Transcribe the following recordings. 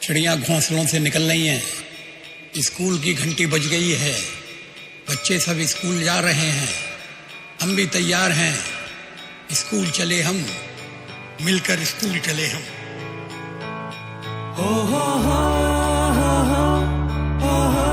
चिड़ियाँ घोंसलों से निकल रही हैं, स्कूल की घंटी बज गई है, बच्चे सब स्कूल जा रहे हैं, हम भी तैयार हैं, स्कूल चले हम, मिलकर स्कूल चले हम। हो हो हो हो हो हो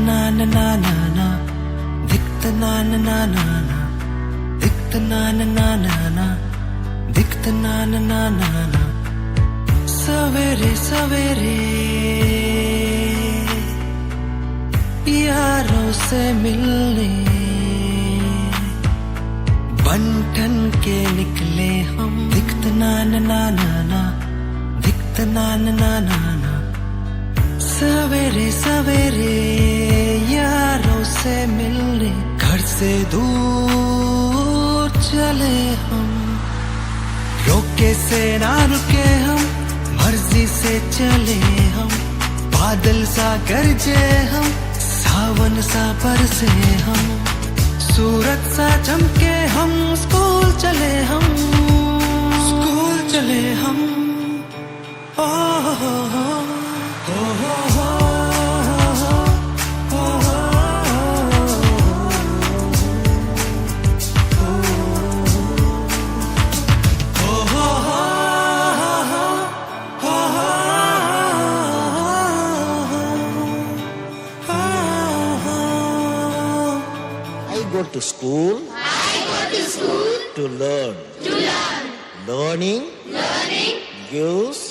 na na na na na, दिखता ना ना ना ना ना, दिखता ना ना ना ना ना, दिखता ना ना ना ना ना। सवेरे सवेरे यारों से मिलने बंटन के निकले हम, दिखता ना ना ना ना ना, दिखता ना ना ना ना ना। सवेरे सवेरे यारों से मिलने घर से दूर चले हम, रोके से ना रुके हम, मर्जी से चले हम, बादल सा गरजे हम, सावन सा बरसे हम, सूरज सा चमके हम, स्कूल चले हम, स्कूल चले हम। ओ हो हो हो हो हो। Go to school. I go to school to learn. to learn. Learning Learning gives